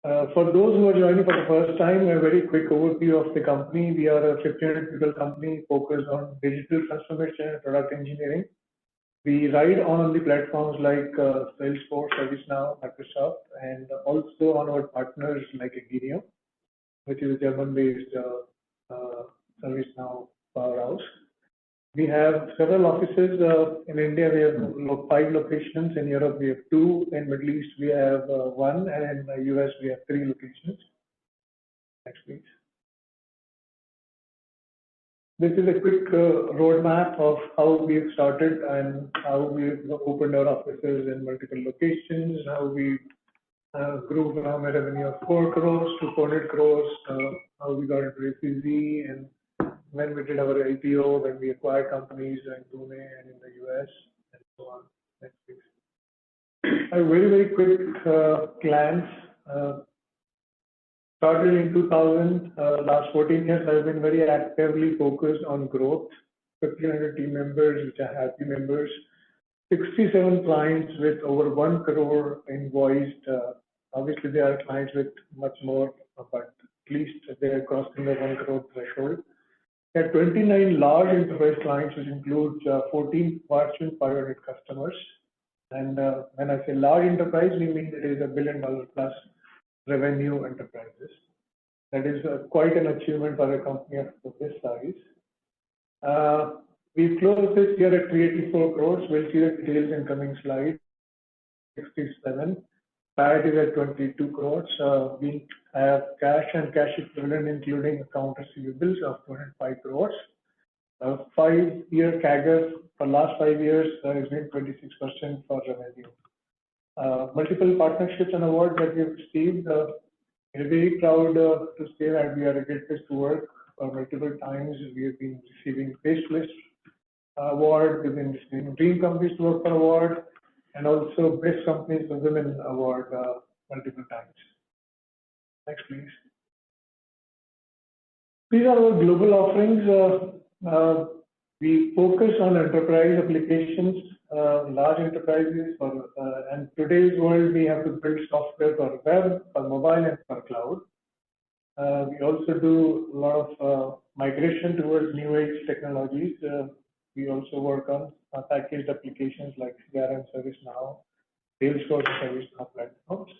For those who are joining for the first time, a very quick overview of the company. We are a 1,500 people company focused on digital transformation and product engineering. We ride on the platforms like Salesforce, ServiceNow, Microsoft, and also on our partners like Agenio, which is a German-based ServiceNow powerhouse. We have several offices in India. We have 5 locations. In Europe, we have 2. In Middle East, we have 1, and in the US, we have 3 locations. Next, please. This is a quick roadmap of how we've started and how we've opened our offices in multiple locations, how we grew from a revenue of 4 crores to 400 crores, how we got into ACZ, and when we did our IPO, when we acquired companies in Pune and in the US, and so on. Next, please. A very quick glance. Started in 2000, last 14 years, I've been very actively focused on growth. 1,500 team members, which are happy members. 67 clients with over 1 crore invoiced. Obviously, there are clients with much more, but at least they're crossing the 1 crore threshold. There are 29 large enterprise clients, which includes 14 Fortune 500 customers. And when I say large enterprise, we mean it is $1 billion plus revenue enterprises. That is quite an achievement for a company of this size. We closed this year at 384 crores. We'll see the details in coming slides. 67. PAT is at 22 crores. We have cash and cash equivalent, including account receivables of 205 crores. 5-year CAGR for last 5 years has been 26% for revenue. Multiple partnerships and awards that we have received. We're very proud to say that we are a great place to work for multiple times. We have been receiving Faceless Award, we've been receiving Dream Companies to Work for Award, and also Best Companies for Women Award multiple times. Next, please. These are our global offerings. We focus on enterprise applications, large enterprises, and today's world, we have to build software for web, for mobile, and for cloud. We also do a lot of migration towards new age technologies. We also work on packaged applications like CRM, ServiceNow, Salesforce, ServiceNow platforms.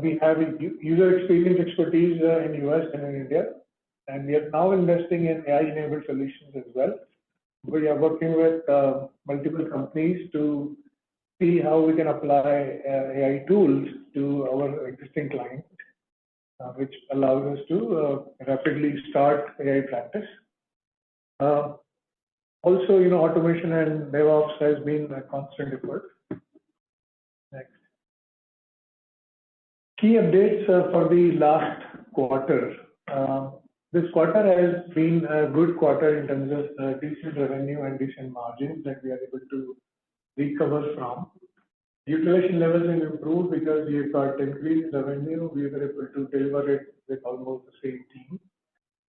We have user experience expertise in US and in India, and we are now investing in AI-enabled solutions as well. We are working with multiple companies to see how we can apply AI tools to our existing clients, which allows us to rapidly start AI practice. Also, automation and DevOps has been a constant effort. Next. Key updates for the last quarter. This quarter has been a good quarter in terms of decent revenue and decent margins that we are able to recover from. Utilization levels have improved because we have got increased revenue. We were able to deliver it with almost the same team.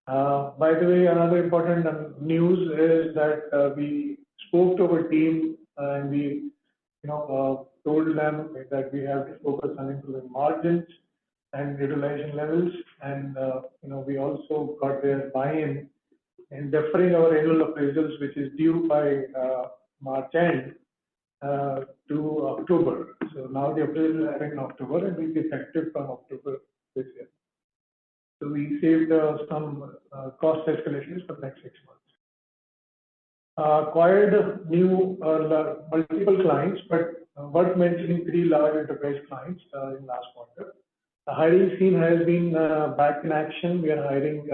By the way, another important news is that we spoke to our team and we told them that we have to focus on improving margins and utilization levels, and we also got their buy-in in deferring our annual appraisals, which is due by March end to October. So now the appraisal is happening in October and will be effective from October this year. So we saved some cost escalations for the next 6 months. Acquired new multiple clients, but worth mentioning 3 large enterprise clients in last quarter. The hiring scene has been back in action. We are hiring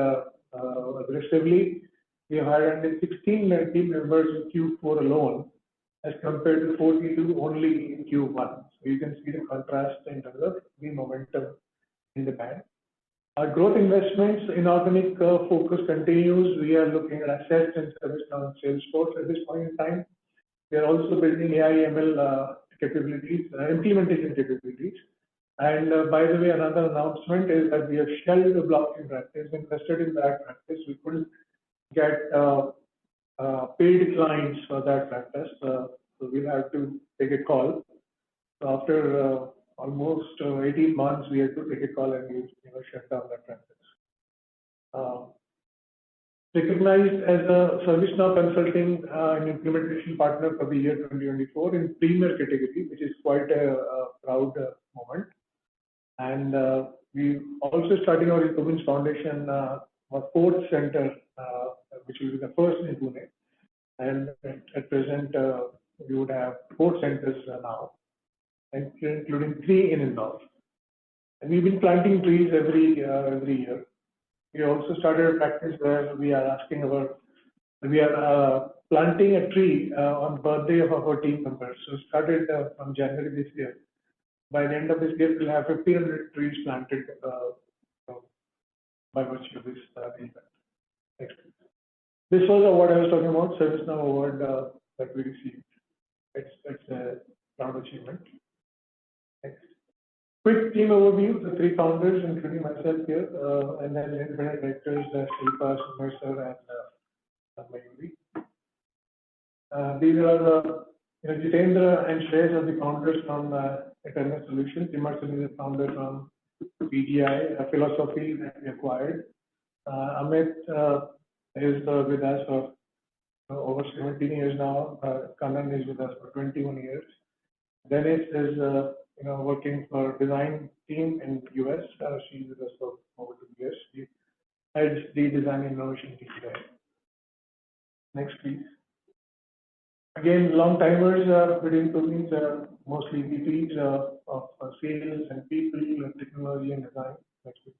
aggressively. We have hired 16 team members in Q4 alone, as compared to 42 only in Q1. So you can see the contrast in terms of the momentum in the bank. Our growth investments, inorganic focus continues. We are looking at assets and ServiceNow and Salesforce at this point in time. We are also building AI ML capabilities, implementation capabilities. And by the way, another announcement is that we have shelved the blockchain practice, invested in that practice. We couldn't get paid clients for that practice, so we'll have to take a call. So after almost 18 months, we had to take a call and we shut down that practice. Recognized as a ServiceNow consulting and implementation partner for the year 2024 in premier category, which is quite a proud moment. And we also starting our InfoBeans Foundation, our fourth center, which will be the first in Pune. And at present, we would have 4 centers now, including 3 in Indore. And we've been planting trees every year. We also started a practice where we are planting a tree on birthday of our team members. So started from January this year. By the end of this year, we'll have 1,500 trees planted by virtue of this event. Next. This was what I was talking about, ServiceNow award that we received. It's a proud achievement. Next. Quick team overview, the 3 founders, including myself here, and then independent directors, Shilpa, Mercer, and Mayuri. These are Jitendra and Shreyas are the founders from Eternal Solutions. Emerson is the founder from PGI, a philosophy that we acquired. Amit is with us for over 17 years now. Kannan is with us for 21 years. Dennis is working for design team in US. She's with us for over 2 years. She heads the design innovation team there. Next, please. Again, long timers within InfoBeans, mostly VPs of sales and people, technology and design. Next, please.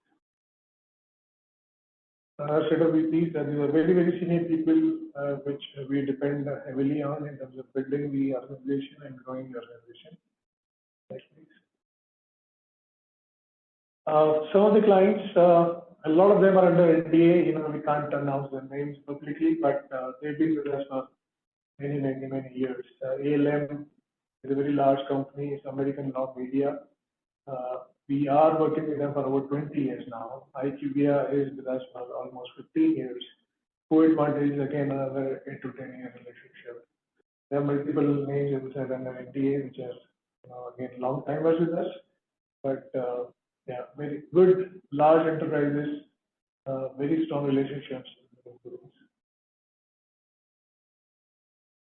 Another set of VPs, these are very, very senior people which we depend heavily on in terms of building the organization and growing the organization. Next, please. Some of the clients, a lot of them are under NDA. We can't announce their names publicly, but they've been with us for many years. ALM is a very large company. It's American law media. We are working with them for over 20 years now. IQVIA is with us for almost 15 years. Co-Advantage is again another 8 to 10 year relationship. There are multiple names which are under NDA, which are again long timers with us. But yeah, very good, large enterprises, very strong relationships.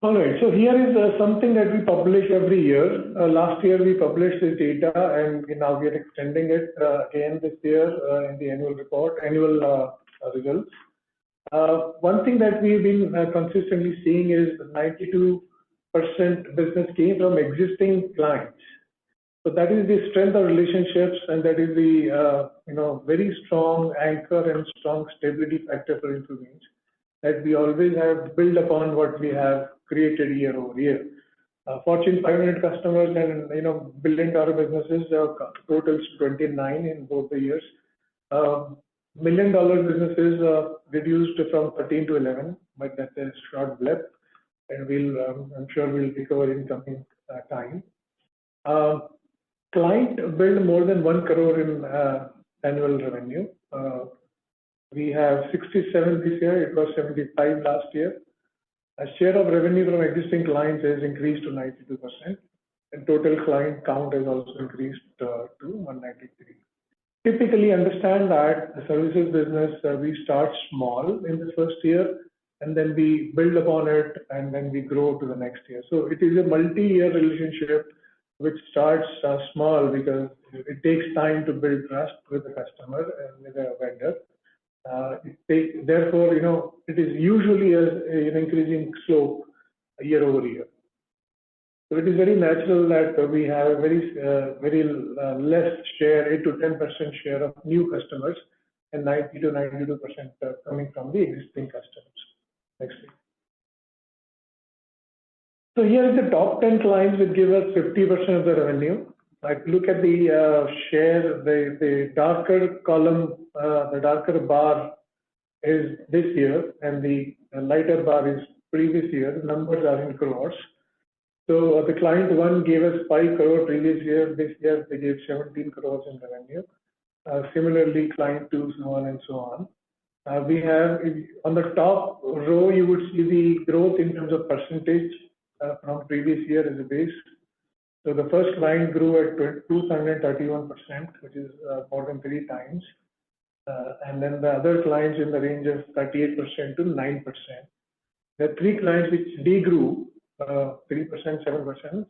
All right, so here is something that we publish every year. Last year we published this data, and now we are extending it again this year in the annual report, annual results. One thing that we've been consistently seeing is 92% business came from existing clients. So that is the strength of relationships, and that is the very strong anchor and strong stability factor for InfoBeans, that we always have built upon what we have created year over year. Fortune 500 customers and billion-dollar businesses totals 29 in both the years. $1 million businesses reduced from 13 to 11, but that's a short blip, and I'm sure we'll recover in coming time. Client billed more than 1 crore in annual revenue. We have 67 this year. It was 75 last year. A share of revenue from existing clients has increased to 92%, and total client count has also increased to 193. Typically, understand that the services business, we start small in the first year, and then we build upon it, and then we grow to the next year. So it is a multi-year relationship which starts small because it takes time to build trust with the customer and with the vendor. Therefore, it is usually an increasing slope year over year. So it is very natural that we have a very less share, 8 to 10% share of new customers, and 90 to 92% coming from the existing customers. Next slide. So here is the top 10 clients which give us 50% of the revenue. If you look at the share, the darker column, the darker bar is this year, and the lighter bar is previous year. The numbers are in crores. So the client one gave us 5 crore previous year. This year they gave 17 crores in revenue. Similarly, client two, so on and so on. We have on the top row, you would see the growth in terms of percentage from previous year as a base. So the first client grew at 231%, which is more than 3 times. And then the other clients in the range of 38% to 9%. There are 3 clients which degrew 3%, 7%, 16%.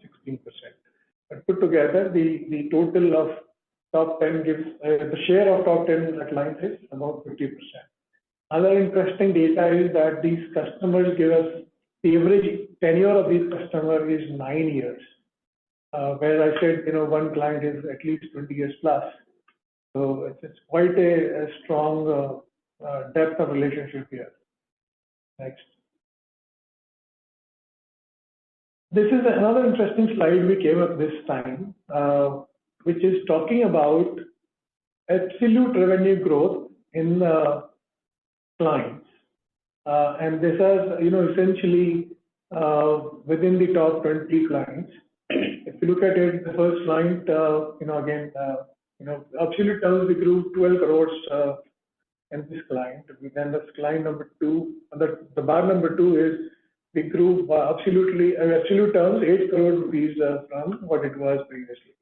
But put together, the total of top 10 gives the share of top 10 clients is about 50%. Other interesting data is that these customers give us the average tenure of these customers is 9 years. Where I said, one client is at least 20 years plus. So it's quite a strong depth of relationship here. Next. This is another interesting slide we came up this time, which is talking about absolute revenue growth in clients. And this is, essentially within the top 20 clients. If you look at it, the first client, again, absolute terms, we grew 12 crores in this client. Then the client number 2, the bar number 2 is we grew absolute terms 8 crore rupees from what it was previously.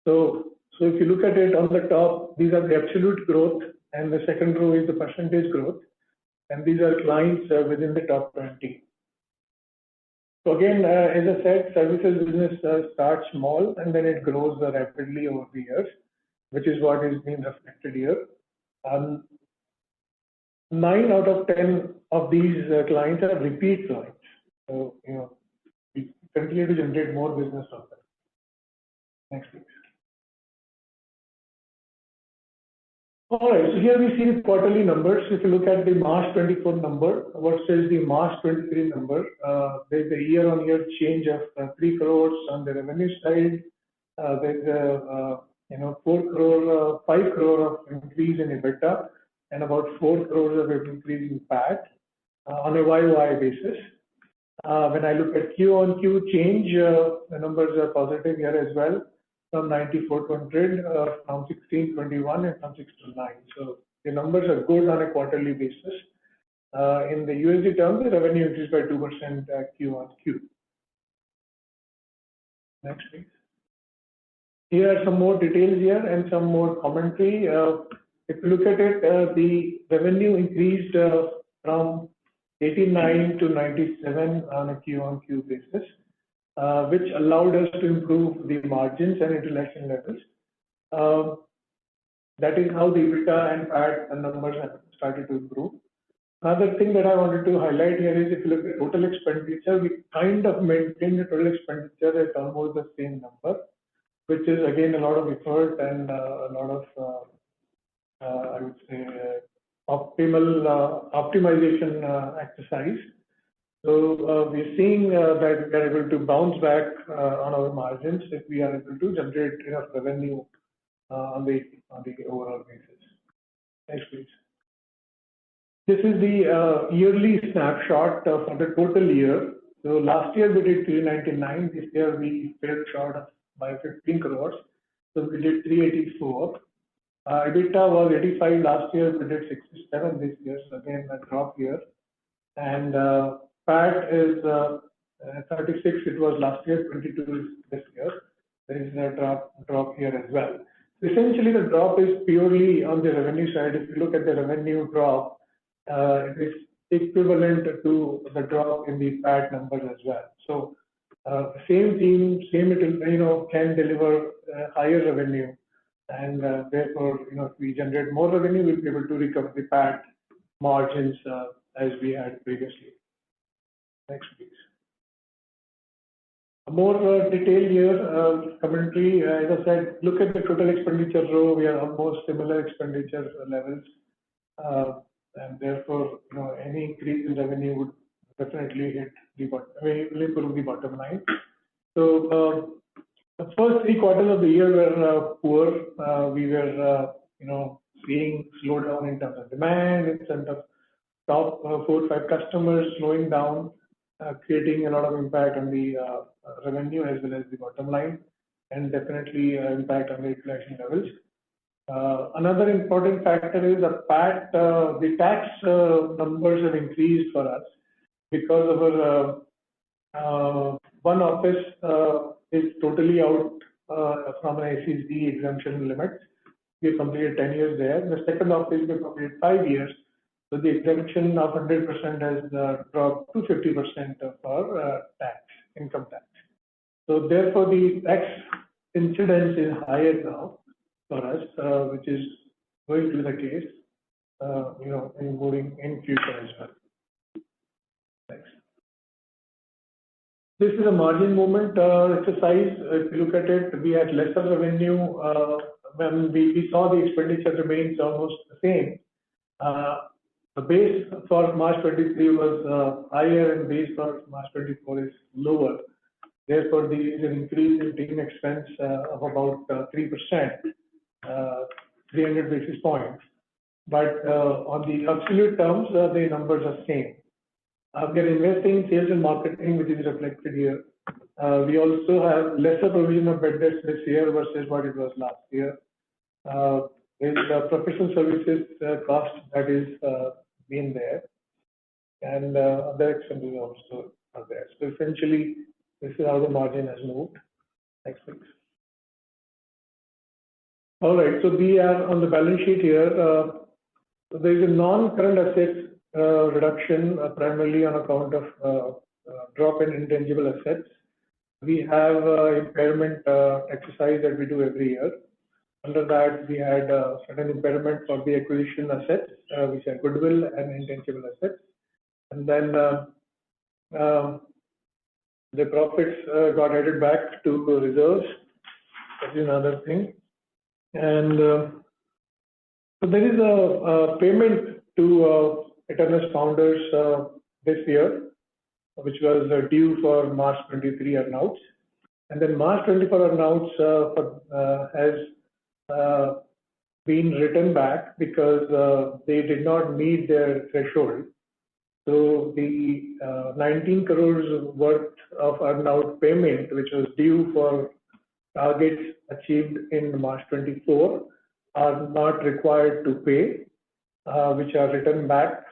So if you look at it on the top, these are the absolute growth, and the second row is the percentage growth, and these are clients within the top 20. So again, as I said, services business starts small and then it grows rapidly over the years, which is what is being reflected here. 9 out of 10 of these clients are repeat clients. So, we continue to generate more business from them. Next, please. All right, so here we see the quarterly numbers. If you look at the March 24 number versus the March 23 number, there's a year-on-year change of 3 crores on the revenue side. There's a 5 crore of increase in EBITDA and about 4 crores of increase in PAT on a YY basis. When I look at Q-on-Q change, the numbers are positive here as well. From 94 to 100, from 1621 and from 6 to 9. So the numbers are good on a quarterly basis. In the USD terms, the revenue increased by 2% Q on Q. Next, please. Here are some more details here and some more commentary. If you look at it, the revenue increased from 89 to 97 on a Q on Q basis. Which allowed us to improve the margins and utilization levels. That is how the EBITDA and PAT numbers have started to improve. Another thing that I wanted to highlight here is if you look at total expenditure, we kind of maintain the total expenditure at almost the same number, which is again a lot of effort and a lot of, I would say, optimization exercise. So we're seeing that we are able to bounce back on our margins if we are able to generate enough revenue on the overall basis. Next, please. This is the yearly snapshot for the total year. So last year we did 399. This year we fell short by 15 crores. So we did 384. EBITDA was 85 last year. We did 67 this year. So again, a drop here. And PAT is 36, it was last year, 22 is this year. There is a drop here as well. Essentially, the drop is purely on the revenue side. If you look at the revenue drop, it is equivalent to the drop in the PAT numbers as well. So, same team, can deliver higher revenue, and therefore, if we generate more revenue, we'll be able to recover the PAT margins as we had previously. Next, please. A more detailed here commentary. As I said, look at the total expenditure row. We are almost similar expenditure levels, and therefore, any increase in revenue would definitely hit the bottom. Will improve the bottom line. So the first 3 quarters of the year were poor. We were, seeing slowdown in terms of demand, in terms of top 4 or 5 customers slowing down. Creating a lot of impact on the revenue as well as the bottom line, and definitely impact on the utilization levels. Another important factor is the PAT, the tax numbers have increased for us because of our one office is totally out from an SEC exemption limits. We completed 10 years there. The second office we completed 5 years. So the exemption of 100% has dropped to 50% of our income tax. So therefore, the tax incidence is higher now for us, which is going to be the case, in moving in future as well. Next. This is a margin movement exercise. If you look at it, we had lesser revenue when we saw the expenditure remains almost the same. The base for March 23 was higher and base for March 24 is lower. Therefore, there is an increase in team expense of about 3%, 300 basis points. But on the absolute terms, the numbers are same. We are investing in sales and marketing, which is reflected here. We also have lesser provision of bad debts this year versus what it was last year. There's professional services cost that is been there, and other expenses also are there. So essentially, this is how the margin has moved. Next, please. All right, so we are on the balance sheet here. So there is a non-current assets reduction primarily on account of drop in intangible assets. We have impairment exercise that we do every year. Under that, we had certain impairment for the acquisition assets, which are goodwill and intangible assets. And then the profits got added back to reserves. That is another thing. And so there is a payment to Eternus founders this year, which was due for March 23 earnouts. And then March 24 earnouts has been written back because they did not meet their threshold. So the 19 crores worth of earnout payment, which was due for targets achieved in March 24, are not required to pay, which are written back,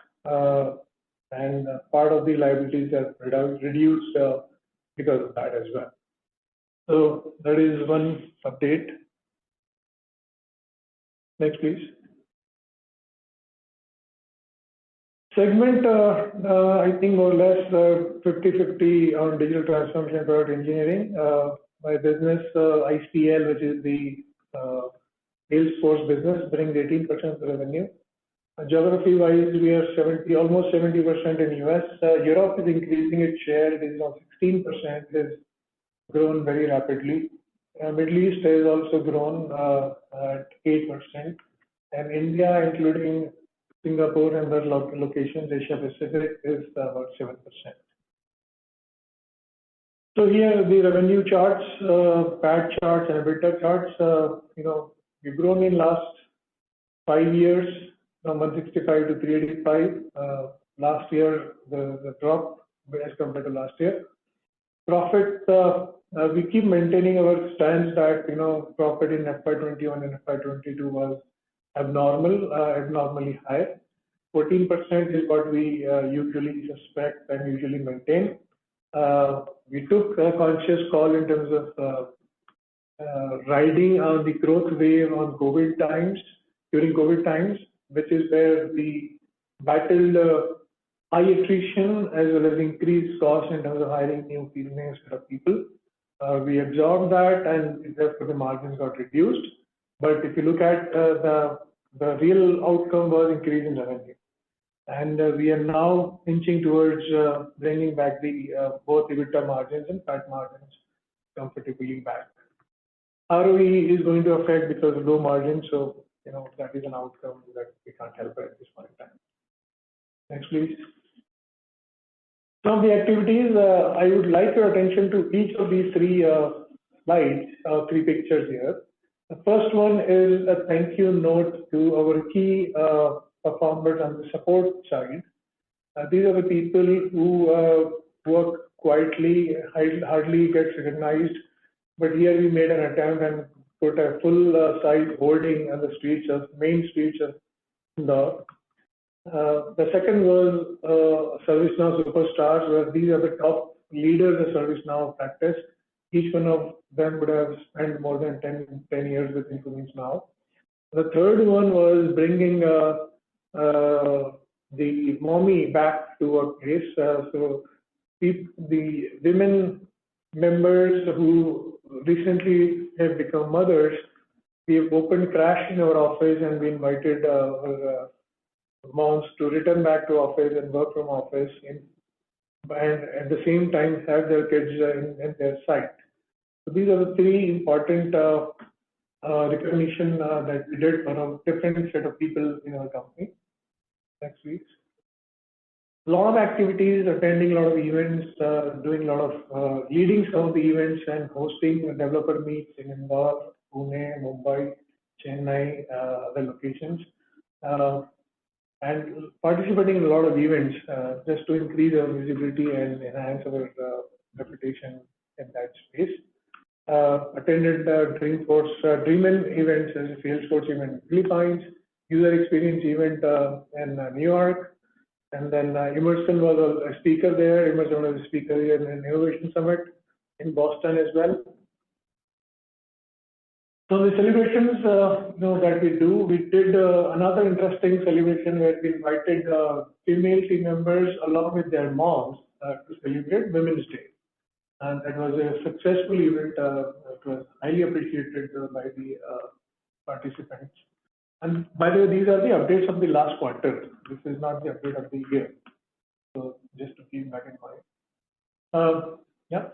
and part of the liabilities are reduced because of that as well. So that is one update. Next, please. Segment, I think more or less 50-50 on digital transformation and product engineering. My business, ICL, which is the Salesforce business, brings 18% of the revenue. Geography-wise, we are almost 70% in US. Europe is increasing its share. It is now 16%. It has grown very rapidly. Middle East has also grown at 8%. And India, including Singapore and other locations, Asia Pacific, is about 7%. So here the revenue charts, PAT charts, and EBITDA charts. We've grown in last 5 years from 165 to 385. Last year, the drop as compared to last year. Profit, we keep maintaining our stance that profit in FY21 and FY22 was abnormally high. 14% is what we usually suspect and usually maintain. We took a conscious call in terms of riding on the growth wave on COVID times, during COVID times, which is where we battled high attrition as well as increased cost in terms of hiring new set of people. We absorbed that, and therefore the margins got reduced. But if you look at the real outcome was increase in revenue. And we are now inching towards bringing back the both EBITDA margins and PAT margins comfortably back. ROE is going to affect because of low margins, so that is an outcome that we can't help at this point in time. Next, please. Some of the activities, I would like your attention to each of these three slides, three pictures here. The first one is a thank you note to our key performers on the support side. These are the people who work quietly, hardly gets recognized. But here we made an attempt and put a full size hoarding on the main streets of Indore. The second was ServiceNow Superstars, where these are the top leaders of ServiceNow practice. Each one of them would have spent more than 10 years with InfoBeans now. The third one was bringing the mommy back to workplace. So the women members who recently have become mothers, we have opened crash in our office and we invited our moms to return back to office and work from office and at the same time have their kids in their sight. So these are the three important recognition that we did for a different set of people in our company. Next week. A lot of activities, attending a lot of events, doing a lot of leading some of the events and hosting developer meets in Indore, Pune, Mumbai, Chennai, other locations, and participating in a lot of events just to increase our visibility and enhance our reputation in that space. Attended Dreamin events as a Salesforce event in Philippines, user experience event in New York, and then Emerson was a speaker there. Emerson was a speaker here in an Innovation Summit in Boston as well. So the celebrations that we do, we did another interesting celebration where we invited female team members along with their moms to celebrate Women's Day. And that was a successful event. It was highly appreciated by the participants. And by the way, these are the updates of the last quarter. This is not the update of the year. So just to keep that in mind. Yeah.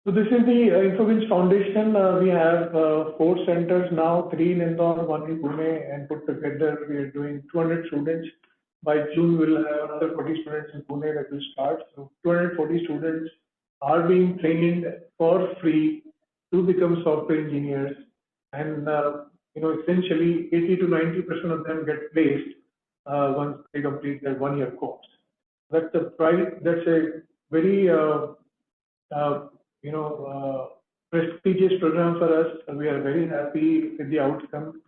So this is the InfoBeans Foundation. We have 4 centers now, 3 in Indore, 1 in Pune, and put together we are doing 200 students. By June, we'll have another 40 students in Pune that will start. So 240 students are being trained for free to become software engineers, and essentially 80 to 90% of them get placed once they complete their 1-year course. That's a very prestigious program for us. We are very happy with the outcome,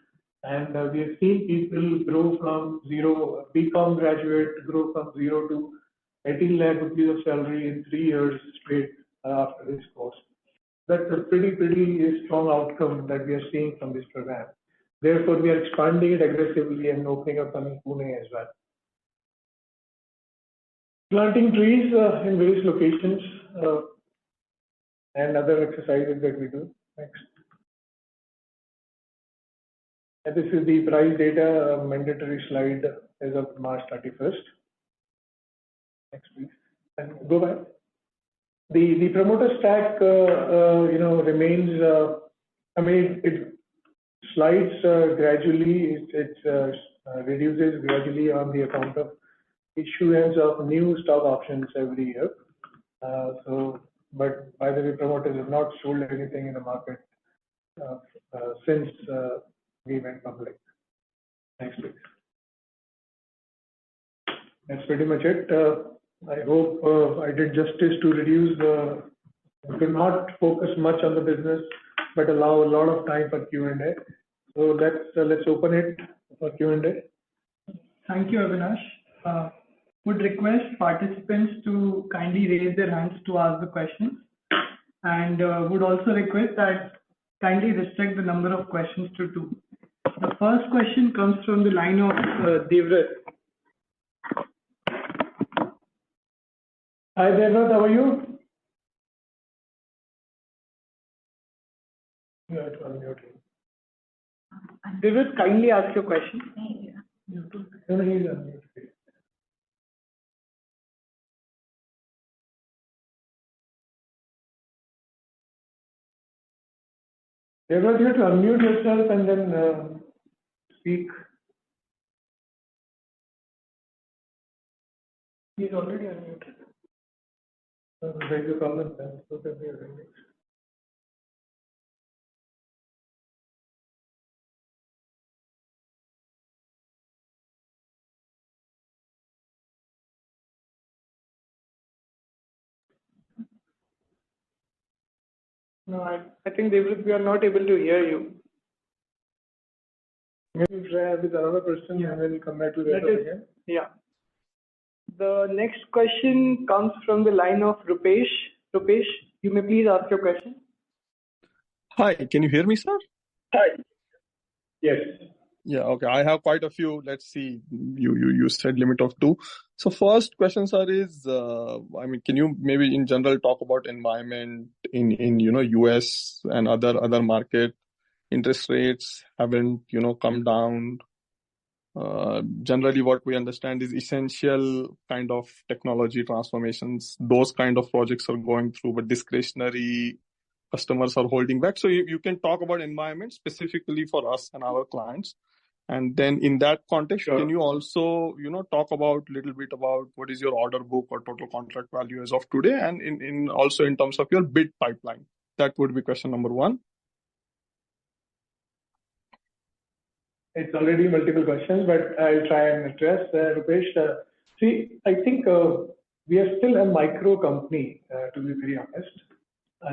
and we have seen people grow from zero, BCom graduate, grow from zero to 18 lakh rupees of salary in 3 years straight after this course. That's a pretty strong outcome that we are seeing from this program. Therefore, we are expanding it aggressively and opening up in Pune as well. Planting trees in various locations and other exercises that we do. Next. And this is the price data mandatory slide as of March 31st. Next, please. And go back. The promoter stack, remains. It slides gradually. It reduces gradually on the account of issuance of new stock options every year. But by the way, promoters have not sold anything in the market since we went public. Next, please. That's pretty much it. I hope I did justice to reduce to not focus much on the business, but allow a lot of time for Q&A. So let's open it for Q&A. Thank you, Avinash. Would request participants to kindly raise their hands to ask the questions, and would also request that kindly restrict the number of questions to 2. The first question comes from the line of Devrat. Hi Devrat, how are you? Devrat, kindly ask your question. Devrat, you have to unmute yourself and then speak. He's already unmuted. Raise your comment then. So that we are ready. No, I think Devrat, we are not able to hear you. Maybe try with another person and then we'll come back to that again. Yeah. The next question comes from the line of Rupesh. Rupesh, You may please ask your question. Hi, can you hear me, sir? Hi. Yes. Yeah, okay. I have quite a few. Let's see. You said limit of 2. So first question, sir, is can you maybe in general talk about environment in US and other market? Interest rates haven't come down. Generally, what we understand is essential kind of technology transformations. Those kind of projects are going through, but discretionary customers are holding back. So you can talk about environment specifically for us and our clients. And then in that context, Sure. Can you also, talk about little bit about what is your order book or total contract value as of today, and in also in terms of your bid pipeline? That would be question number 1. It's already multiple questions, but I'll try and address. Rupesh, see, I think we are still a micro company, to be very honest.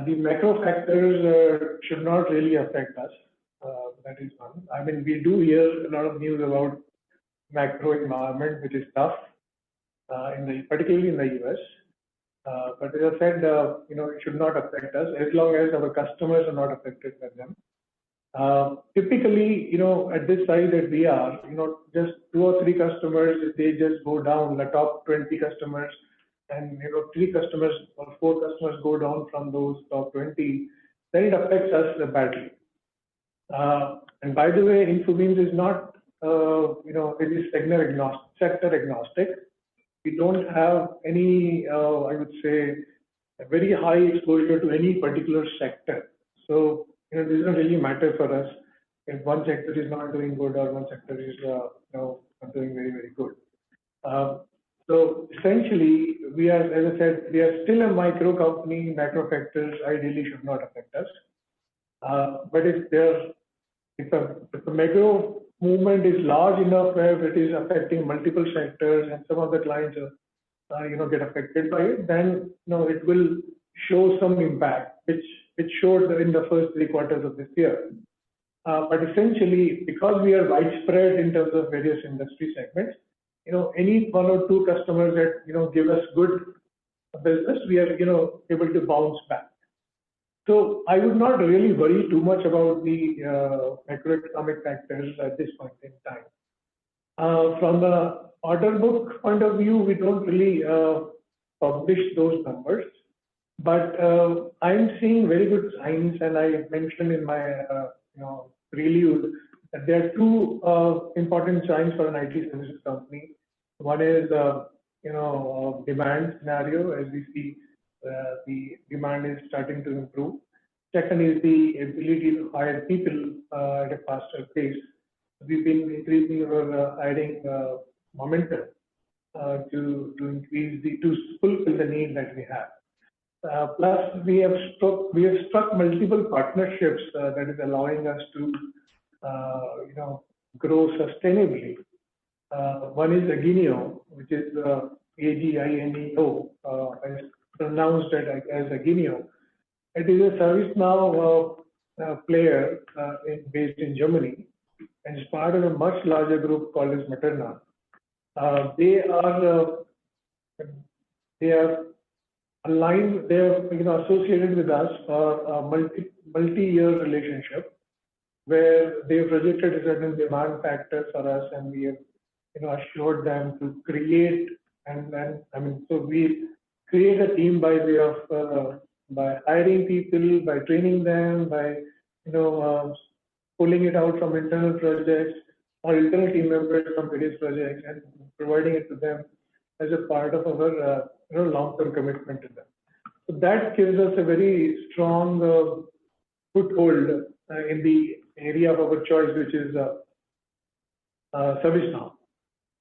The macro factors should not really affect us. That is one. I mean, we do hear a lot of news about macro environment, which is tough, particularly in the US. But as I said, it should not affect us as long as our customers are not affected by them. Typically, at this size that we are, just 2 or 3 customers, if they just go down, the top 20 customers, and 3 customers or 4 customers go down from those top 20, then it affects us badly. And by the way, InfoBeans is not, it is sector agnostic. We don't have any, I would say, a very high exposure to any particular sector. So, it doesn't really matter for us if one sector is not doing good or one sector is, not doing very, very good. So essentially, as I said, we are still a micro company. Macro factors ideally should not affect us. But if the macro movement is large enough where it is affecting multiple sectors and some of the clients get affected by it, then it will show some impact, which it showed in the first 3 quarters of this year. But essentially, because we are widespread in terms of various industry segments, any 1 or 2 customers that give us good business, we are able to bounce back. So I would not really worry too much about the macroeconomic factors at this point in time. From the order book point of view, we don't really publish those numbers, but I'm seeing very good signs, and I mentioned in my prelude that there are 2 important signs for an IT services company. One is demand scenario, as we see the demand is starting to improve. Second is the ability to hire people at a faster pace. We've been increasing our hiring momentum to fulfill the need that we have. Plus, we have struck multiple partnerships that is allowing us to grow sustainably. One is Aginio, which is AGINEO, as pronounced as Aginio. It is a ServiceNow player based in Germany, and is part of a much larger group called as Materna. They are aligned. They are associated with us for a multi-year relationship, where they've projected certain demand factors for us, and we have assured them to create, so we create a team by way of by hiring people, by training them, by pulling it out from internal projects or internal team members from various projects and providing it to them as a part of our long-term commitment to them. So that gives us a very strong foothold in the area of our choice, which is ServiceNow.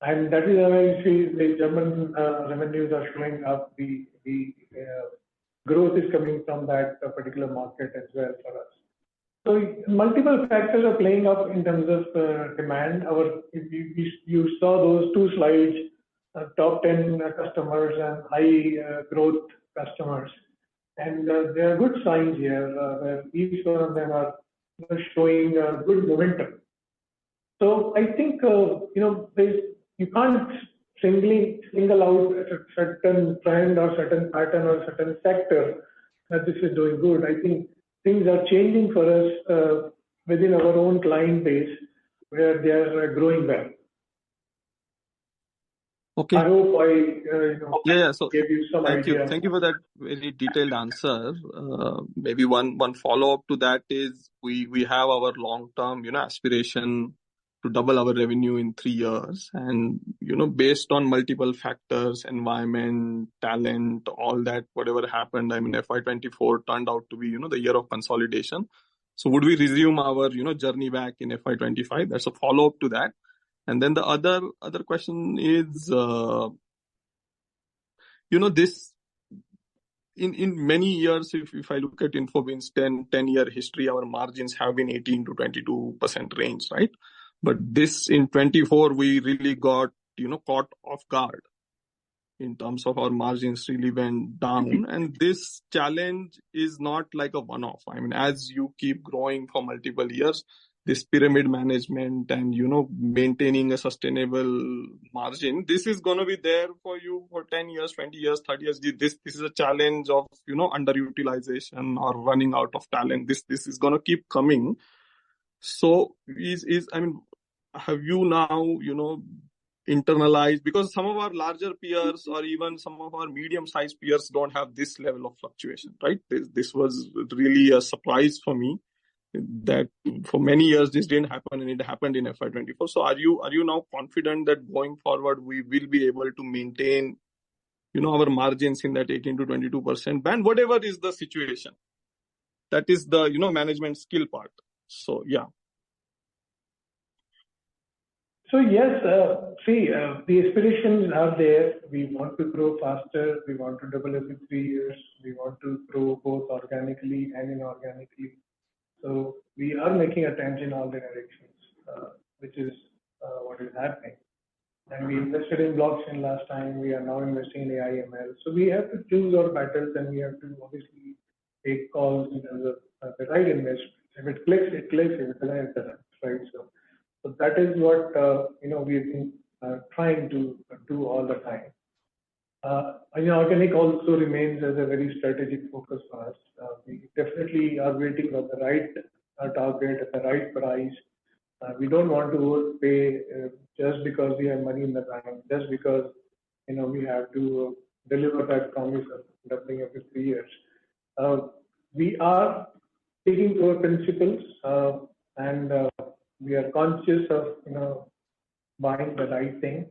And that is why you see the German revenues are showing up. The growth is coming from that particular market as well for us. So multiple factors are playing up in terms of demand. You saw those 2 slides, top 10 customers and high growth customers. And there are good signs here where each one of them are showing good momentum. So I think you can't single out a certain trend or certain pattern or certain sector that this is doing good. I think things are changing for us within our own client base where they are growing well. Okay. I hope I So gave you some thank idea. you. Thank you for that very detailed answer. Maybe one follow-up to that is we have our long-term, aspiration to double our revenue in 3 years. And, based on multiple factors, environment, talent, all that, whatever happened, I mean, FY24 turned out to be, the year of consolidation. So would we resume our, journey back in FY25? That's a follow-up to that. And then the other question is, this in many years, if I look at InfoBeans 10-year history, our margins have been 18 to 22% range, right? But this in 24, we really got, caught off guard in terms of our margins really went down. And this challenge is not like a one-off. I mean, as you keep growing for multiple years, this pyramid management and, maintaining a sustainable margin, this is going to be there for you for 10 years, 20 years, 30 years. This is a challenge of, underutilization or running out of talent. This is going to keep coming. So have you now, internalized, because some of our larger peers or even some of our medium-sized peers don't have this level of fluctuation, right? This was really a surprise for me that for many years this didn't happen and it happened in FY24. So are you now confident that going forward we will be able to maintain, our margins in that 18 to 22% band, whatever is the situation? That is the, management skill part. So, yeah. So yes, the aspirations are there. We want to grow faster. We want to double every 3 years. We want to grow both organically and inorganically. So we are making attempts in all the directions, which is what is happening. And we invested in blockchain last time. We are now investing in AI ML. So we have to choose our battles, and we have to obviously take calls in terms of the right investment. If it clicks, it clicks. If it doesn't, it doesn't. Right. So that is what we've been trying to do all the time. Organic also remains as a very strategic focus for us. We definitely are waiting for the right target at the right price. We don't want to overpay just because we have money in the bank, just because we have to deliver that promise of doubling every 3 years. We are sticking to our principles, and we are conscious of buying the right thing,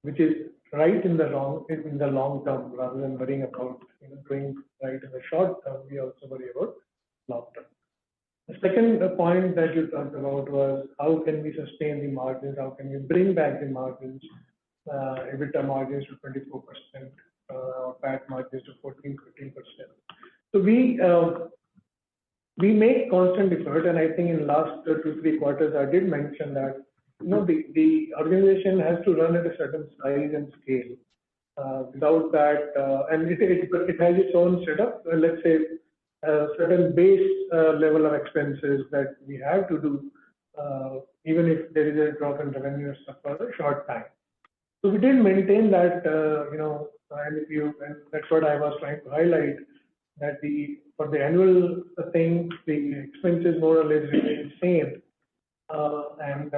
which is right in the long term, rather than worrying about doing right in the short term. We also worry about long term. The second point that you talked about was how can we sustain the margins? How can we bring back the margins, EBITDA margins to 24%, or PAT margins to 14-15%. So we make constant effort, and I think in last 2-3 quarters I did mention that the organization has to run at a certain size and scale. Without that, and it has its own setup. Let's say a certain base level of expenses that we have to do, even if there is a drop in revenue or stuff for a short time. So we did maintain that, and that's what I was trying to highlight, that for the annual thing, the expenses more or less remain the same, and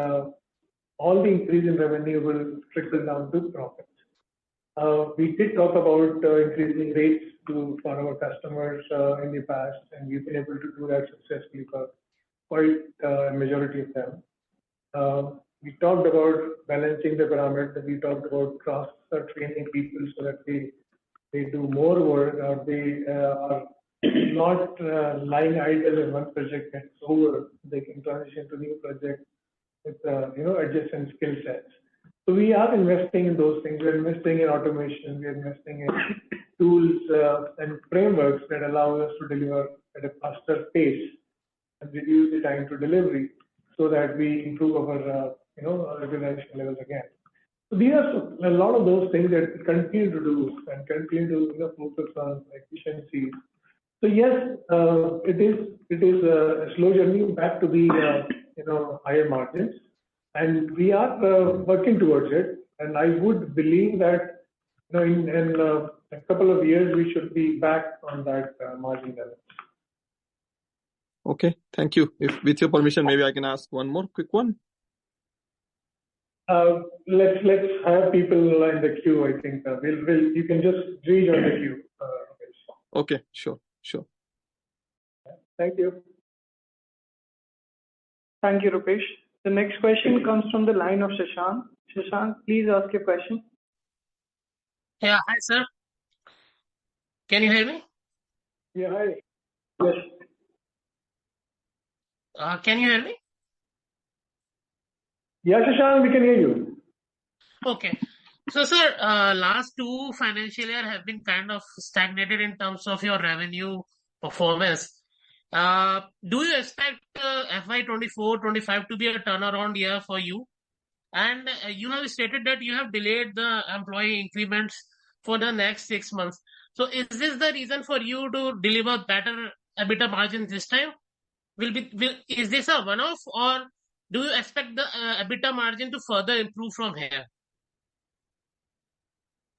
all the increase in revenue will trickle down to profits. We did talk about increasing rates for our customers in the past, and we've been able to do that successfully for quite a majority of them. We talked about balancing the pyramid. We talked about cross-training people so that they do more work, or they are not lying idle in one project gets over. They can transition to new projects with adjacent skill sets. So we are investing in those things. We're investing in automation. We're investing in tools and frameworks that allow us to deliver at a faster pace and reduce the time to delivery, so that we improve our utilization levels again. So these are a lot of those things that we continue to do and continue to focus on efficiencies. So yes, it is a slow journey back to the higher margins, and we are working towards it. And I would believe that in a couple of years, we should be back on that margin level. Okay, thank you. If with your permission, maybe I can ask one more quick one. Let's have people in the queue. I think you can just rejoin the queue. Okay, sure. Thank you. Thank you, Rupesh. The next question comes from the line of Shashank. Shashank, please ask your question. Yeah, hi, sir. Can you hear me? Yeah, hi. Yes. Can you hear me? Yeah, Shashank, we can hear you. Okay. So, sir, last 2 financial year have been kind of stagnated in terms of your revenue performance. Do you expect FY24-25 to be a turnaround year for you? And you have stated that you have delayed the employee increments for the next 6 months. So, is this the reason for you to deliver better EBITDA margin this time? Is this a one-off, or do you expect the EBITDA margin to further improve from here?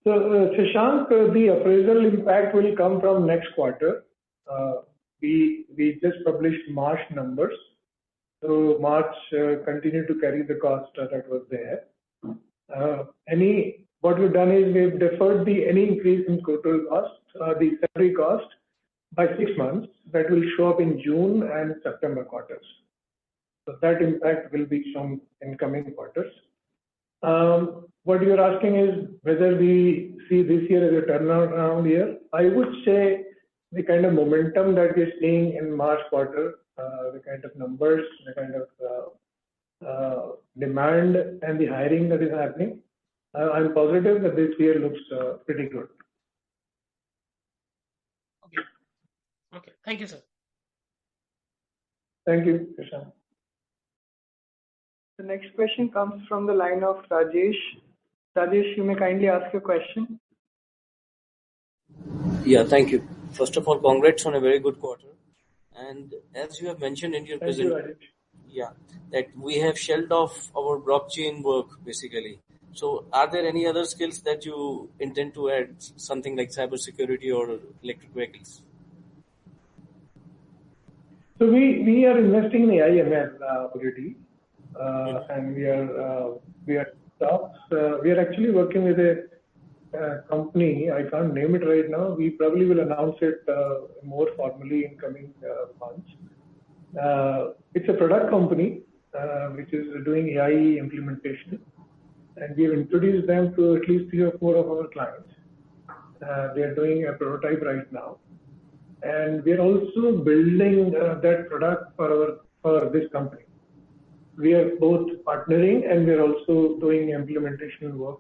So, Shashank, the appraisal impact will come from next quarter. We just published March numbers. So March continued to carry the cost that was there. What we've done is we've deferred any increase in total cost, the salary cost, by 6 months. That will show up in June and September quarters. So that impact will be shown in coming quarters. What you're asking is whether we see this year as a turnaround year. I would say the kind of momentum that we're seeing in March quarter, the kind of numbers, the kind of demand and the hiring that is happening, I'm positive that this year looks pretty good. Okay. Thank you, sir. Thank you, Krishna. The next question comes from the line of Rajesh. Rajesh, you may kindly ask your question. Yeah, thank you. First of all, congrats on a very good quarter. And as you have mentioned in your presentation, that we have shelved off our blockchain work basically. So, are there any other skills that you intend to add, something like cybersecurity or electric vehicles? So we are investing in AI/ML already, and we are actually working with a company. I can't name it right now. We probably will announce it more formally in coming months. It's a product company which is doing AI implementation, and we've introduced them to at least 3 or 4 of our clients. They are doing a prototype right now, and we are also building that product for this company. We are both partnering and we are also doing implementation work.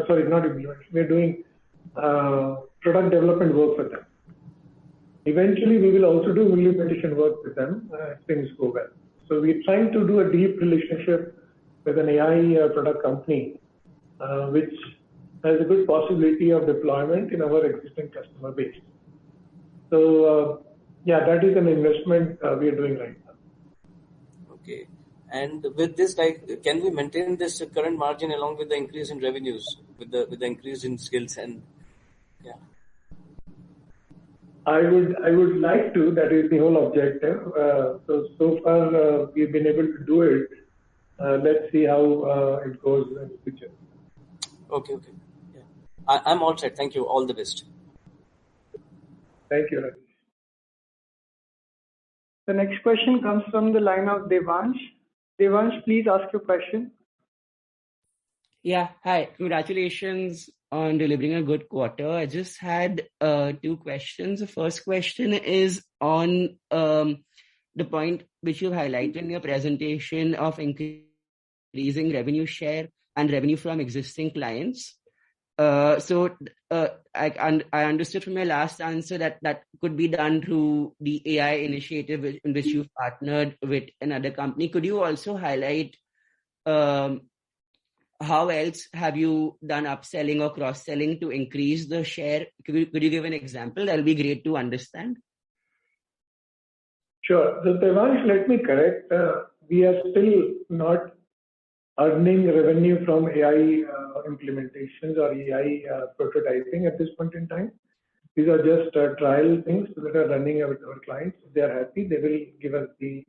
Sorry, not implementation. We are doing product development work for them. Eventually, we will also do implementation work with them if things go well. So we're trying to do a deep relationship with an AI product company, which has a good possibility of deployment in our existing customer base. So, that is an investment we are doing right now. Okay. And with this, can we maintain this current margin along with the increase in revenues, with the increase in skills and I would like to. That is the whole objective. So far we've been able to do it. Let's see how it goes in the future. Okay. Yeah. I'm all set. Thank you. All the best. Thank you, Rajesh. The next question comes from the line of Devansh. Devansh, please ask your question. Yeah, hi. Congratulations on delivering a good quarter. I just had 2 questions. The first question is on the point which you highlighted in your presentation of increasing revenue share and revenue from existing clients. So I understood from your last answer that could be done through the AI initiative in which you've partnered with another company. Could you also highlight how else have you done upselling or cross-selling to increase the share? Could you give an example? That'll be great to understand. Sure. So Devansh, let me correct. We are still not earning revenue from AI implementations or AI prototyping at this point in time. These are just trial things that are running with our clients. If they are happy, they will give us the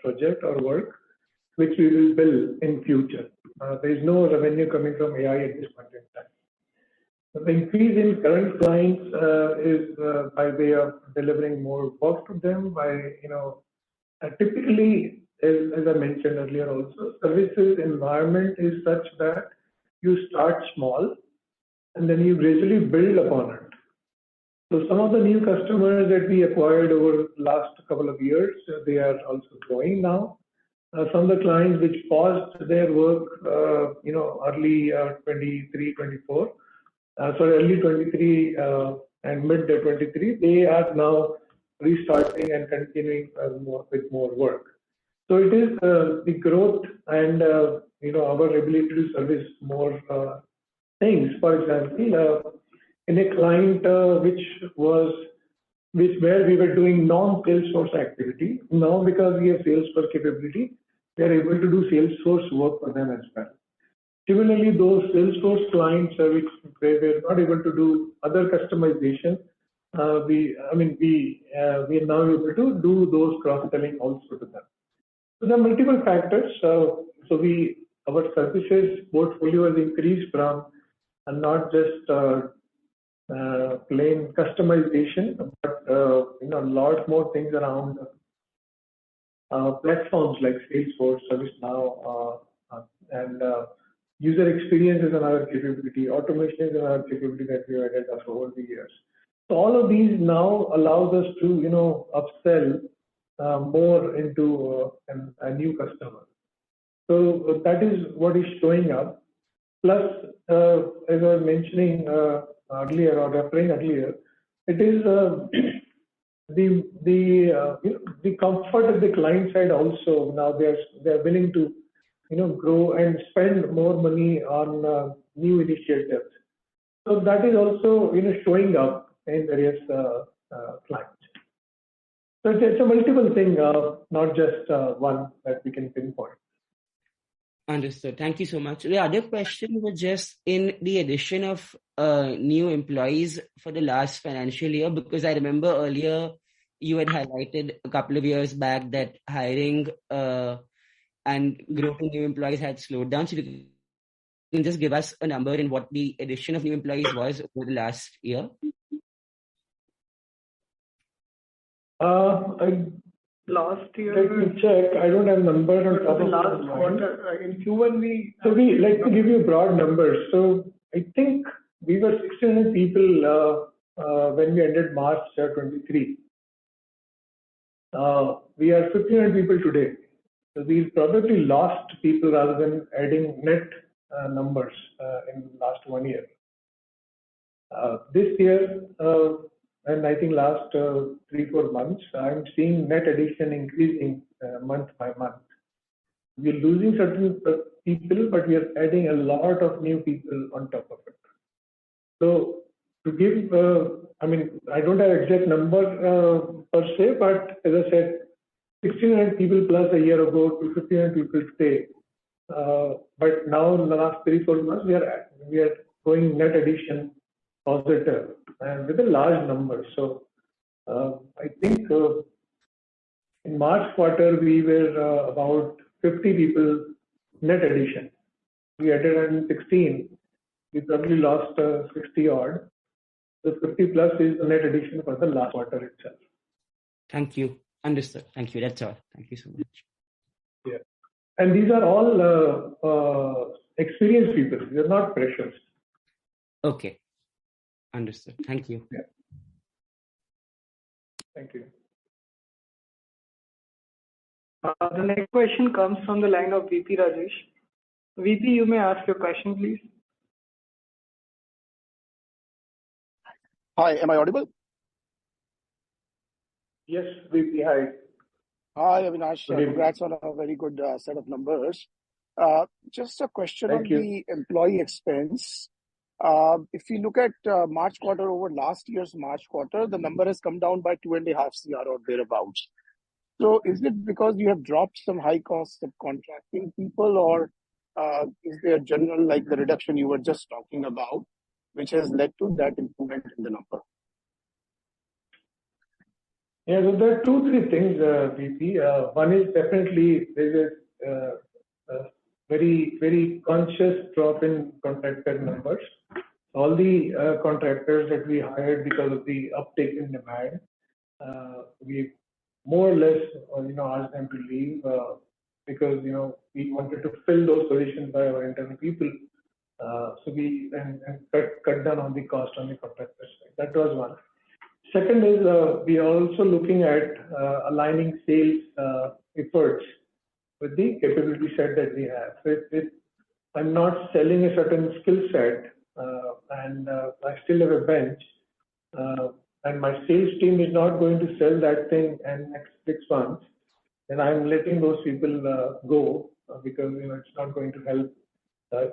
project or work, which we will bill in future. There is no revenue coming from AI at this point in time. The increase in current clients is by way of delivering more work to them by, typically, as I mentioned earlier also, services environment is such that you start small and then you gradually build upon it. So some of the new customers that we acquired over the last couple of years, they are also growing now. Some of the clients which paused their work, early 23, 24, early 23 and mid 23, they are now restarting and continuing with more work. So it is the growth and our ability to service more things. For example, in a client where we were doing non-Salesforce activity, now because we have Salesforce capability, we are able to do Salesforce work for them as well. Similarly, those Salesforce clients which we were not able to do other customization, we are now able to do those cross-selling also to them. So there are multiple factors. Our services portfolio has increased from not just plain customization, but a lot more things around platforms like Salesforce, ServiceNow, and user experience is another capability, automation is another capability that we added over the years. So all of these now allows us to upsell more into a new customer. So that is what is showing up. Plus, as I was mentioning earlier or referring earlier, it is the comfort of the client side also. Now they're willing to grow and spend more money on new initiatives. So that is also showing up in various clients. So it's a multiple thing, not just one that we can pinpoint. Understood. Thank you so much. The other question was just in the addition of new employees for the last financial year, because I remember earlier you had highlighted a couple of years back that hiring and growth in new employees had slowed down. So you can just give us a number in what the addition of new employees was over the last year? Last year, let me check. I don't have numbers on top of the last quarter. In Q1, let me give you broad numbers. So I think we were 1,600 people when we ended March 23. We are 1,500 people today. So we probably lost people rather than adding net numbers in the last 1 year. This year, and I think last 3-4 months, I'm seeing net addition increasing month by month. We're losing certain people, but we are adding a lot of new people on top of it. So to give, I don't have exact number per se, but as I said, 1,600 people plus a year ago to 1,500 people today. But now in the last 3-4 months, we are going net addition positive and with a large number. So I think in March quarter, we were about 50 people net addition. We added 116. We probably lost 60 odd. The 50 plus is the net addition for the last quarter itself. Thank you. Understood. Thank you. That's all. Thank you so much. Yeah. And these are all experienced people. They're not freshers. Okay. Understood. Thank you. Yeah. Thank you. The next question comes from the line of VP Rajesh. VP, you may ask your question, please. Hi, am I audible? Yes, VP. Hi. Hi, Avinash. Good evening. Congrats on a very good set of numbers. Just a question Thank on you. the employee expense. If you look at March quarter over last year's March quarter, the number has come down by 2.5 CR or thereabouts. So is it because you have dropped some high cost subcontracting people, or is there general, like the reduction you were just talking about, which has led to that improvement in the number? Yeah, so there are two, three things, VP. One is definitely there's a very, very conscious drop in contractor numbers. All the contractors that we hired because of the uptake in demand, we more or less, asked them to leave because, we wanted to fill those positions by our internal people. So we cut down on the cost on the contractor side. That was one. Second is we are also looking at aligning sales efforts with the capability set that we have. So if I'm not selling a certain skill set and I still have a bench and my sales team is not going to sell that thing in next 6 months, then I'm letting those people go because it's not going to help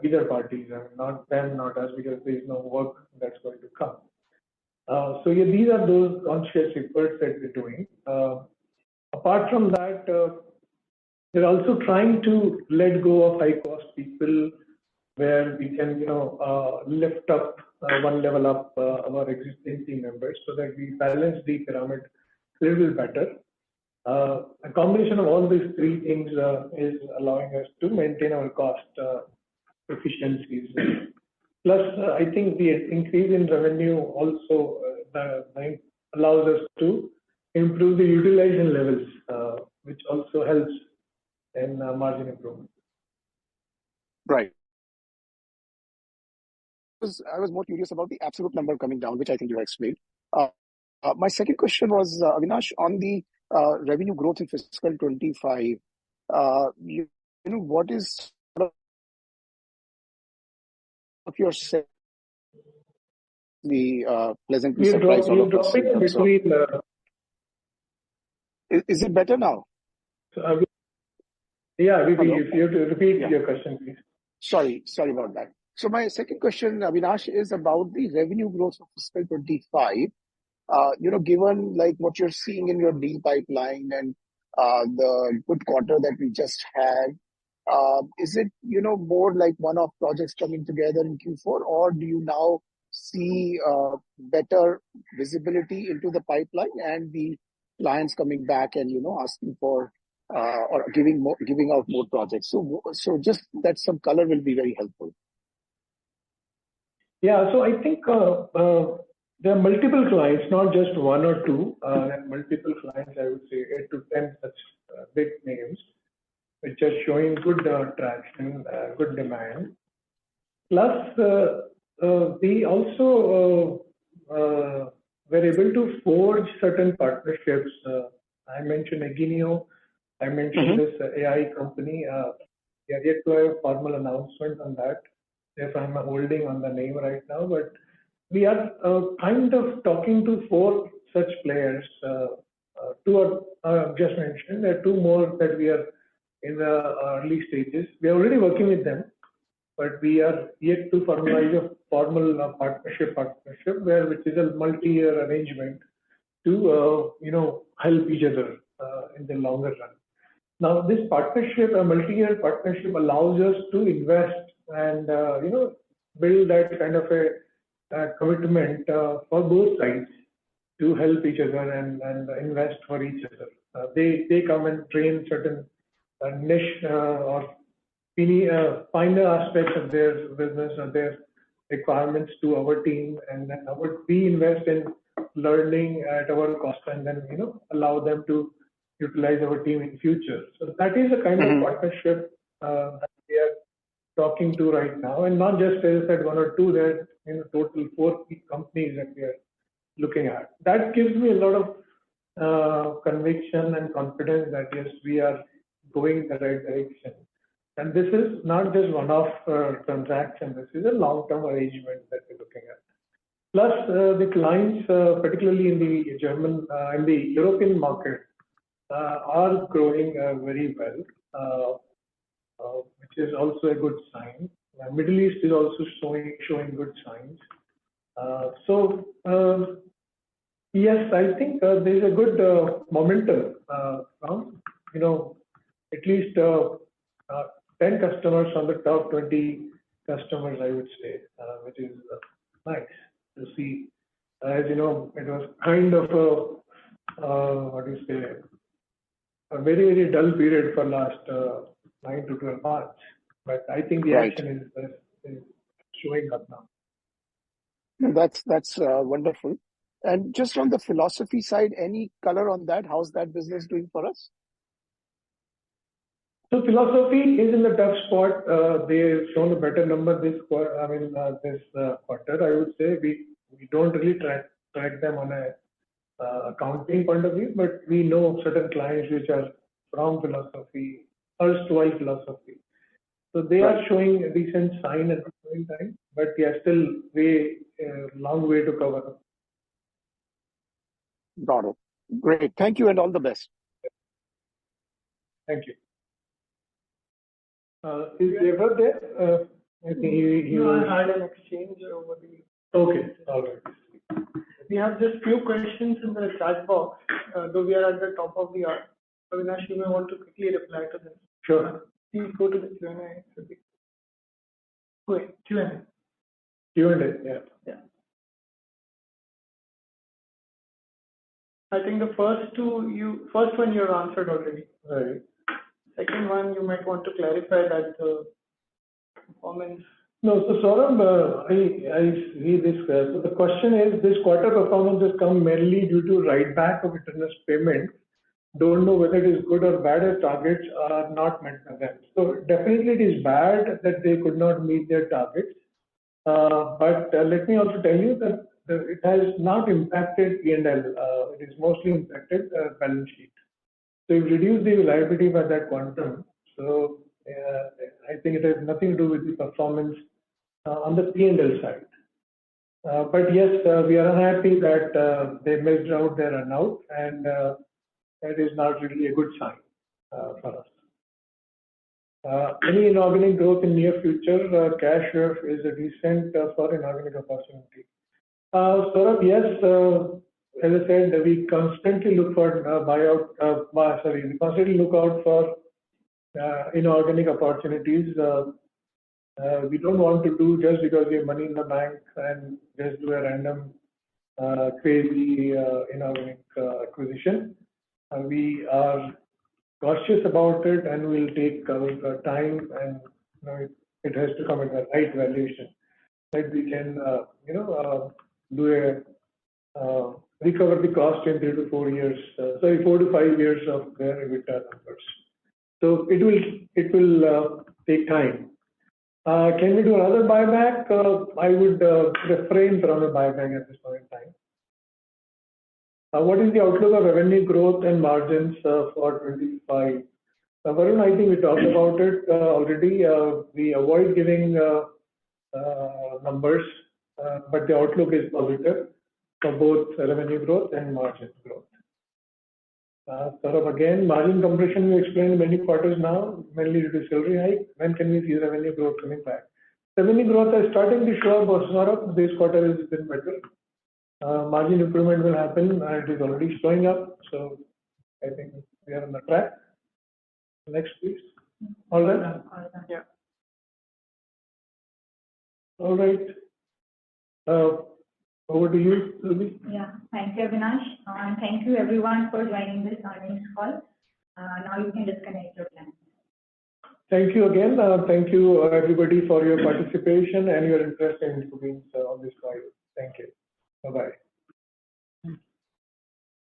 either parties. I mean, not them, not us, because there is no work that's going to come. So yeah, these are those conscious efforts that we're doing. Apart from that, we're also trying to let go of high-cost people, where we can, lift up one level up our existing team members, so that we balance the pyramid a little better. A combination of all these three things is allowing us to maintain our cost efficiencies. Plus, I think the increase in revenue also allows us to improve the utilization levels, which also helps in margin improvement. Right. I was more curious about the absolute number coming down, which I think you explained. My second question was, Avinash, on the revenue growth in fiscal 25. What is of your the pleasantly surprised all of us in terms of... Is it better now? Yeah, if you have to repeat your question, please. Sorry about that. So my second question, Avinash, is about the revenue growth of fiscal 25. Given like what you're seeing in your deal pipeline and the good quarter that we just had, is it, more like one-off projects coming together in Q4, or do you now see better visibility into the pipeline and the clients coming back and, asking for or giving out more projects? So just that some color will be very helpful. Yeah, so I think there are multiple clients, not just one or two. There are multiple clients, I would say 8 to 10 such big names, which are showing good traction, good demand. Plus, we also were able to forge certain partnerships. I mentioned Aginio, I mentioned this AI company. We are yet to have a formal announcement on that. Therefore, I'm holding on the name right now, but we are kind of talking to 4 such players. 2 are just mentioned. There are 2 more that we are in the early stages. We are already working with them, but we are yet to formalize a formal partnership which is a multi-year arrangement to help each other in the longer run. Now, this partnership, a multi-year partnership, allows us to invest and build that kind of a commitment for both sides to help each other and invest for each other. They come and train certain niche or finer aspects of their business or their requirements to our team, and then we invest in learning at our cost, and then allow them to utilize our team in future. So that is the kind of partnership that we are talking to right now, and not just as I said 1 or 2. There are total 4 companies that we are looking at. That gives me a lot of conviction and confidence that yes, we are going in the right direction. And this is not just one-off transaction. This is a long-term arrangement that we're looking at. Plus, the clients, particularly in the European market, are growing very well, which is also a good sign. Middle East is also showing good signs. Yes, I think there's a good momentum from, at least 10 customers from the top 20 customers, I would say, which is nice to see. As you know, it was kind of a very, very dull period for last 9 to 12 months. But I think the action is showing up now. That's wonderful. And just on the philosophy side, any color on that? How's that business doing for us? So philosophy is in the tough spot. They've shown a better number this quarter. This quarter, I would say we don't really track them on a accounting point of view, but we know certain clients which are from philosophy, erstwhile philosophy. So they are showing a decent sign at the same time, but they are still long way to cover. Got it. Great. Thank you and all the best. Thank you. Is Devar there? I think he I had an exchange over the. Okay. All right. We have just few questions in the chat box, though we are at the top of the hour. Avinash, you may want to quickly reply to them. Sure. Please go to the Q&A. Wait, Q&A. Q&A, yeah. I think the first one you have answered already. Right. Second one, you might want to clarify that the performance. No, so Saurabh, I see this. So the question is, this quarter performance has come mainly due to write back of interest payment. Don't know whether it is good or bad as targets are not met by them. So definitely it is bad that they could not meet their targets. But let me also tell you that it has not impacted P&L. It is mostly impacted balance sheet. So you've reduced the liability by that quantum. So I think it has nothing to do with the performance on the P&L side. But yes, we are unhappy that they missed out their earnout, and that is not really a good sign for us. Any inorganic growth in near future, cash is a decent for inorganic opportunity. Saurabh, yes, as I said, we constantly look for we constantly look out for inorganic opportunities. We don't want to do just because we have money in the bank and just do a random crazy inorganic acquisition. We are cautious about it, and we'll take our time, and it has to come at the right valuation that we can do a recover the cost in 4 to 5 years of their EBITDA numbers. So it will take time. Can we do another buyback? I would refrain from a buyback at this point in time. What is the outlook of revenue growth and margins for 25? Varun, I think we talked about it already. We avoid giving numbers, but the outlook is positive for both revenue growth and margin growth. Sort of again, margin compression we explained many quarters now, mainly due to salary hike. When can we see revenue growth coming back? Revenue growth is starting to show up. Sort of this quarter has been better. Margin improvement will happen, and it is already showing up. So I think we are on the track. Next, please. All right. Yeah. All right. Over to you, Ruby. Yeah, thank you, Avinash. And thank you everyone for joining this earnings call. Now you can disconnect your plans. Thank you again. Thank you everybody for your participation and your interest in InfoBeans on this call. Thank you. Bye-bye.